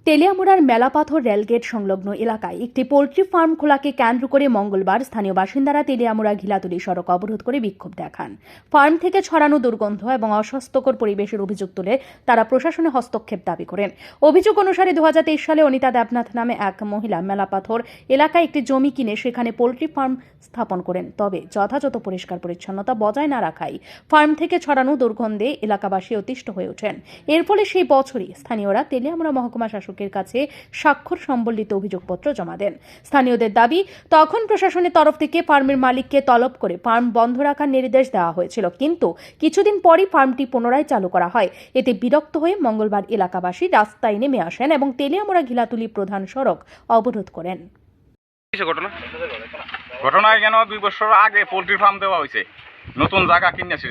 তেলিয়ামুড়ার মেলাপাথর rail gate সংলগ্ন এলাকায় একটি পোল্ট্রি ফার্ম খোলাকে কেন্দ্র করে মঙ্গলবার স্থানীয় বাসিন্দারা তেলিয়ামুড়া ঘিলাতুলি সড়ক অবরোধ করে বিক্ষোভ দেখান। ফার্ম থেকে ছড়ানো দুর্গন্ধ এবং অস্বাস্থ্যকর পরিবেশের অভিযোগ তুলে তারা প্রশাসনে হস্তক্ষেপ দাবি করেন। অভিযোগ অনুসারে 2023 সালে অনিতা দেবনাথ নামে এক মহিলা মেলাপাথর এলাকায় একটি জমি কিনে সেখানে পোল্ট্রি ফার্ম স্থাপন করেন। তবে যথাযথ পরিষ্কার পরিচ্ছন্নতা বজায় না রাখায় ফার্ম থেকে ছড়ানো দুর্গন্ধে এলাকাবাসী অতিষ্ঠ হয়ে ওঠেন। এর ফলে সেই বছরই স্থানীয়রা তেলিয়ামুড়া মহকুমা শাসকের কাছে স্বাক্ষর সম্বলিত অভিযোগপত্র জমা দেন। স্থানীয়দের দাবি, তখন প্রশাসনের তরফ থেকে ফার্মের মালিককে তলব করে ফার্ম বন্ধ রাখার নির্দেশ দেওয়া হয়েছিল, কিন্তু কিছুদিন পরই ফার্মটি পুনরায় চালু করা হয়। এতে বিরক্ত হয়ে মঙ্গলবার এলাকাবাসী রাস্তায় নেমে আসেন এবং তেলিয়ামুড়া ঘিলাতুলি প্রধান সড়ক অবরোধ করেন। ঘটনায় কেন 2 বছর আগে পোল্ট্রি ফার্ম দেওয়া হয়েছে, নতুন জায়গা কিনেছি।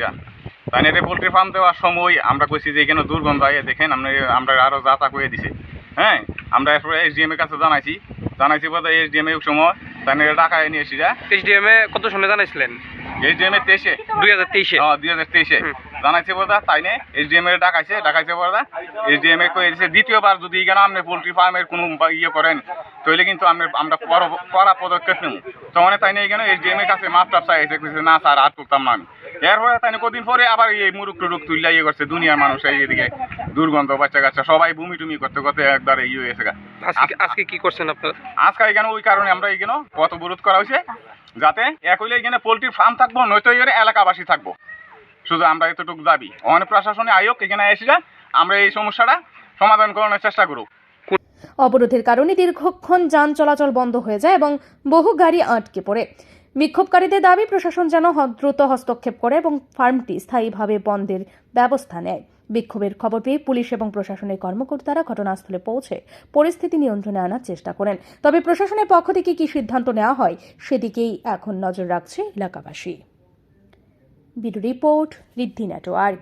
তাই না, পোল্ট্রি ফার্ম দেওয়ার সময় আমরা কইছি যে এখানে দুর্গন্ধ আইয়ে দেখেন, আমরা আরো যাতা করে দিছে। হ্যাঁ, আমরা এরপরে SDM এর কাছে জানাইছি বোধ হয় SDM এর সময় তাই না টাকায় নিয়ে এসেছি। SDM এ কত সালে জানাইছিলেন? SDM এর 2023 জানাইছে বোধ তাই না, SDM এর ডাকাইছে বোধ SDM এ কয়ে দিছে দ্বিতীয়বার যদি এখানে আপনি পোল্ট্রি ফার্মের কোনো ইয়ে করেন তাহলে কিন্তু আমরা কড়া পদক্ষেপ নেব। তখন তাই না এখানে SDM এর কাছে মাপ টাপ চাইছে, না স্যার আর করতাম না আমি। এরপরে তাই না কদিন পরে আবার এই মুরুখ টুরুক তুললা ইয়ে করছে, দুনিয়ার মানুষ এইদিকে দুর্গন্ধ বাচ্চা কাচ্চা সবাই বমি টুমি করতে করতে একবার ইয়ে হয়েছে। আজকে কি করছেন আপনারা? আজকে এখানে ওই কারণে আমরা এখানে পথ অবরোধ করা হয়েছে, যাতে এক হইলে এখানে পোল্ট্রি ফার্ম থাকবো, নয়তো এখানে এলাকাবাসী থাকবো। শুধু আমরা এতটুকু দাবি, অনেক প্রশাসনে আয়োগ এখানে এসে আমরা এই সমস্যাটা সমাধান করানোর চেষ্টা করব। অবরোধের কারণে দীর্ঘক্ষণ যান চলাচল বন্ধ হয়ে যায় এবং বহু গাড়ি আটকে পড়ে। বিক্ষোভকারীদের দাবি, প্রশাসন যেন দ্রুত হস্তক্ষেপ করে এবং ফার্মটি স্থায়ীভাবে বন্ধের ব্যবস্থা নেয়। বিক্ষোভের খবর পেয়ে পুলিশ এবং প্রশাসনের কর্মকর্তারা ঘটনাস্থলে পৌঁছে পরিস্থিতি নিয়ন্ত্রণে আনার চেষ্টা করেন। তবে প্রশাসনের পক্ষ থেকে কি সিদ্ধান্ত নেওয়া হয় সেদিকেই এখন নজর রাখছে এলাকাবাসী। ব্যুরো রিপোর্ট, ঋদ্ধি নেটওয়ার্ক।